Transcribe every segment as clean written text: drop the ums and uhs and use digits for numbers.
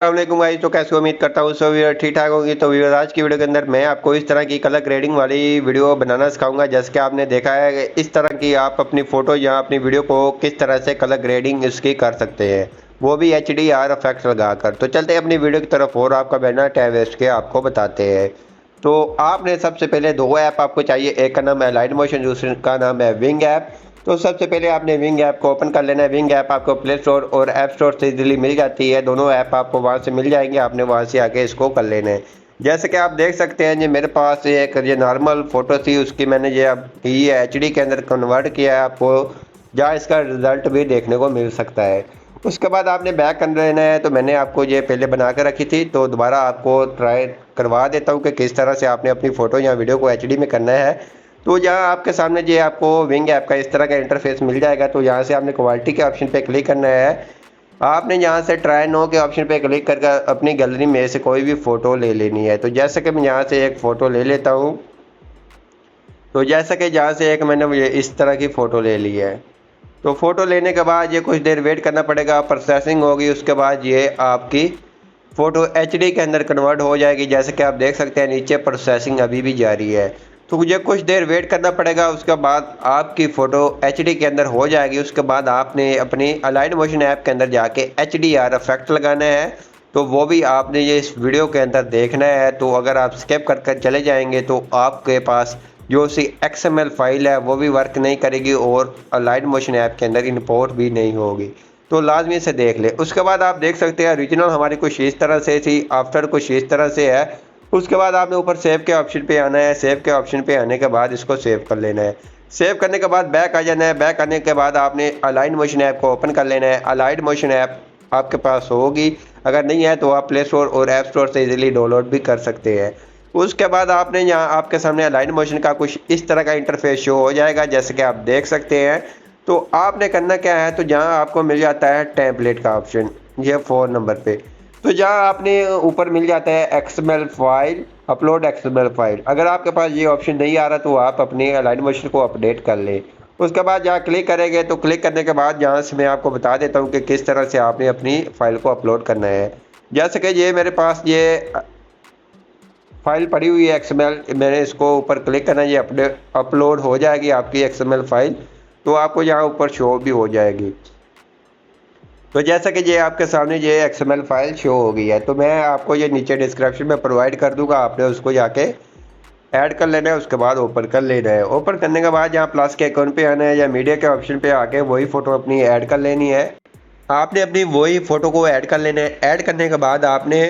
अस्सलामुअलैकुम गाइस। तो कैसे उम्मीद करता हूँ सब व्यूअर ठीक ठाक होंगे। तो व्यूअर आज की वीडियो के अंदर मैं आपको इस तरह की कलर ग्रेडिंग वाली वीडियो बनाना सिखाऊंगा। जैसे कि आपने देखा है इस तरह की आप अपनी फ़ोटो या अपनी वीडियो को किस तरह से कलर ग्रेडिंग इसकी कर सकते हैं, वो भी HDR इफेक्ट लगाकर। तो चलते हैं अपनी वीडियो की तरफ और आपका बिना टाइम वेस्ट के आपको बताते हैं। तो आपने सबसे पहले दो ऐप आपको चाहिए, एक का नाम है लाइट मोशन, दूसरे का नाम है विंग ऐप। तो सबसे पहले आपने विंग ऐप को ओपन कर लेना है। विंग ऐप आपको प्ले स्टोर और ऐप स्टोर से इजीली मिल जाती है, दोनों ऐप आपको वहां से मिल जाएंगे। आपने वहां से आके इसको कर लेना है। जैसे कि आप देख सकते हैं, ये मेरे पास एक ये नॉर्मल फोटो थी, उसकी मैंने ये अब ये HD के अंदर कन्वर्ट किया है, आपको जहाँ इसका रिजल्ट भी देखने को मिल सकता है। उसके बाद आपने बैक कर लेना है। तो मैंने आपको ये पहले बना कर रखी थी, तो दोबारा आपको ट्राई करवा देता हूँ कि किस तरह से आपने अपनी फ़ोटो या वीडियो को HD में करना है। तो यहाँ आपके सामने ये आपको विंग ऐप का इस तरह का इंटरफेस मिल जाएगा। तो यहाँ से आपने क्वालिटी के ऑप्शन पे क्लिक करना है। आपने यहाँ से ट्राई नो के ऑप्शन पे क्लिक करके अपनी गैलरी में से कोई भी फ़ोटो ले लेनी है। तो जैसे कि मैं यहाँ से एक फ़ोटो ले लेता हूँ। तो जैसा कि यहाँ से एक मैंने ये इस तरह की फ़ोटो ले ली है। तो फ़ोटो लेने के बाद ये कुछ देर वेट करना पड़ेगा, प्रोसेसिंग होगी। उसके बाद ये आपकी फ़ोटो HD के अंदर कन्वर्ट हो जाएगी। जैसे कि आप देख सकते हैं नीचे प्रोसेसिंग अभी भी जारी है। तो मुझे कुछ देर वेट करना पड़ेगा, उसके बाद आपकी फ़ोटो HD के अंदर हो जाएगी। उसके बाद आपने अपनी अलाइन मोशन ऐप के अंदर जाके HDR इफेक्ट लगाना है। तो वो भी आपने ये इस वीडियो के अंदर देखना है। तो अगर आप स्किप कर कर चले जाएंगे तो आपके पास जो सी XML फाइल है वो भी वर्क नहीं करेगी और अलाइन मोशन ऐप के अंदर इंपोर्ट भी नहीं होगी। तो लाजमी से देख ले। उसके बाद आप देख सकते हैं ओरिजिनल हमारी कुछ इस तरह से थी, आफ्टर कुछ इस तरह से है। उसके बाद आपने ऊपर सेव के ऑप्शन पे आना है। सेव के ऑप्शन पे आने के बाद इसको सेव कर लेना है। सेव करने के बाद बैक आ जाना है। बैक आने के बाद आपने अलाइन मोशन ऐप को ओपन कर लेना है। अलाइन मोशन ऐप आपके पास होगी, अगर नहीं है तो आप प्ले स्टोर और ऐप स्टोर से इजीली डाउनलोड भी कर सकते हैं। उसके बाद आपने यहाँ आपके सामने अलाइन मोशन का कुछ इस तरह का इंटरफेस शो हो जाएगा, जैसे कि आप देख सकते हैं। तो आपने करना क्या है, तो जहाँ आपको मिल जाता है टेम्पलेट का ऑप्शन, ये 4 नंबर पे। तो जहाँ आपने ऊपर मिल जाता है XML file, upload XML file. अगर आपके पास ये ऑप्शन नहीं आ रहा तो आप अपने अलाइन मोशन को अपडेट कर लें। उसके बाद जहाँ क्लिक करेंगे तो क्लिक करने के बाद यहाँ से मैं आपको बता देता हूँ कि किस तरह से आपने अपनी फ़ाइल को अपलोड करना है। जैसे कि ये मेरे पास ये फाइल पड़ी हुई है XML, मैंने इसको ऊपर क्लिक करना, ये अपलोड हो जाएगी आपकी XML फाइल। तो आपको यहाँ ऊपर शो भी हो जाएगी। तो जैसा कि ये आपके सामने ये XML फाइल शो हो गई है, तो मैं आपको ये नीचे डिस्क्रिप्शन में प्रोवाइड कर दूंगा, आपने उसको जाके ऐड कर लेना है। उसके बाद ओपन कर लेना है। ओपन करने के बाद यहाँ प्लस के आइकॉन पे आना है या मीडिया के ऑप्शन पे आके वही फ़ोटो अपनी ऐड कर लेनी है। आपने अपनी वही फ़ोटो को ऐड कर लेना है। ऐड करने के बाद आपने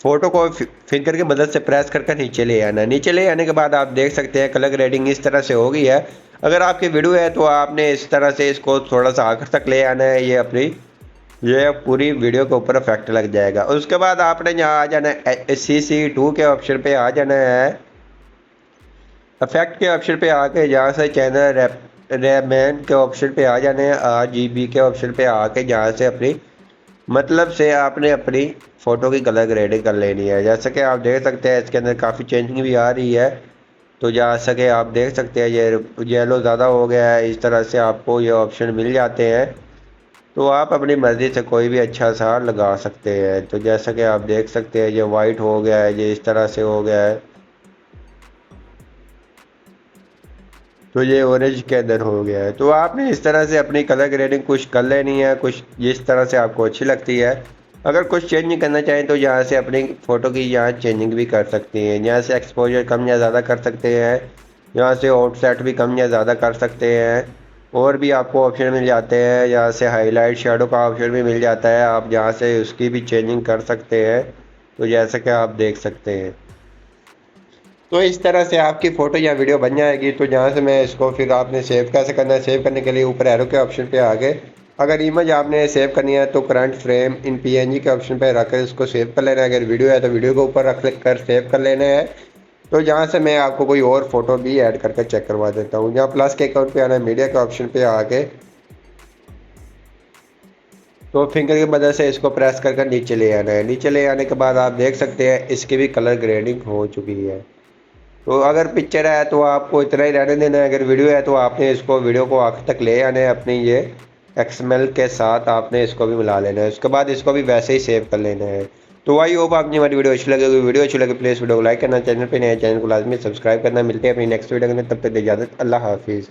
फ़ोटो को फिंगर की मदद से प्रेस करके नीचे ले आना है। नीचे ले आने के बाद आप देख सकते हैं कलर ग्रेडिंग इस तरह से हो गई है। अगर आपकी वीडियो है तो आपने इस तरह से इसको थोड़ा सा आखिर तक ले आना है, ये पूरी वीडियो के ऊपर इफेक्ट लग जाएगा। उसके बाद आपने यहाँ आ जाना है CC2 के ऑप्शन पे आ जाना है। इफेक्ट के ऑप्शन पे आके यहाँ से चैनल रेमैन के ऑप्शन पे आ जाने हैं। RGB के ऑप्शन पे आके यहाँ से अपनी मतलब से आपने अपनी फ़ोटो की कलर ग्रेडिंग कर लेनी है। जैसे कि आप देख सकते हैं इसके अंदर काफ़ी चेंजिंग भी आ रही है। तो जैसा कि आप देख सकते हैं ये येलो ज़्यादा हो गया है, इस तरह से आपको ये ऑप्शन मिल जाते हैं। तो आप अपनी मर्ज़ी से कोई भी अच्छा सा लगा सकते हैं। तो जैसा कि आप देख सकते हैं ये वाइट हो गया है, ये इस तरह से हो गया है। तो ये ऑरेंज के अंदर हो गया है। तो आपने इस तरह से अपनी कलर ग्रेडिंग कुछ कर लेनी है, कुछ जिस तरह से आपको अच्छी लगती है। अगर कुछ चेंजिंग करना चाहें तो यहाँ से अपनी फ़ोटो की यहाँ चेंजिंग भी कर सकती हैं। यहाँ से एक्सपोजर कम या ज़्यादा कर सकते हैं, यहाँ से ऑफसेट भी कम या ज़्यादा कर सकते हैं। और भी आपको ऑप्शन मिल जाते हैं, यहाँ से हाईलाइट शेडो का ऑप्शन भी मिल जाता है, आप यहाँ से उसकी भी चेंजिंग कर सकते हैं। तो जैसा कि आप देख सकते हैं, तो इस तरह से आपकी फ़ोटो या वीडियो बन जाएगी। तो जहाँ से मैं इसको फिर आपने सेव कैसे करना है, सेव करने के लिए ऊपर एरो के ऑप्शन पे आगे अगर इमेज आपने सेव करनी है तो करंट फ्रेम इन PNG के ऑप्शन पे रखकर इसको सेव कर लेना है। अगर वीडियो है तो वीडियो के ऊपर रख कर सेव कर लेना है। तो जहाँ से मैं आपको कोई और फोटो भी ऐड करके चेक करवा देता हूँ। जहाँ प्लस के अकाउंट पे आना है, मीडिया के ऑप्शन पे आके तो फिंगर की मदद से इसको प्रेस कर कर नीचे ले आना है। नीचे ले आने के बाद आप देख सकते हैं इसकी भी कलर ग्रेडिंग हो चुकी है। तो अगर पिक्चर है तो आपको इतना ही रहने देना है, अगर वीडियो है तो आपने इसको वीडियो को आखिर तक ले आना है। अपनी ये XML के साथ आपने इसको भी मिला लेना है। उसके बाद इसको भी वैसे ही सेव कर लेना है। तो आई होप आपने हमारी वीडियो अच्छी लगे। वीडियो अच्छी लगे प्लीज़ वीडियो को लाइक करना, चैनल पे नए चैनल को लाजमी सब्सक्राइब करना। मिलते हैं अपनी नेक्स्ट वीडियो में, तब तक इजाज़त, अल्लाह हाफिज़।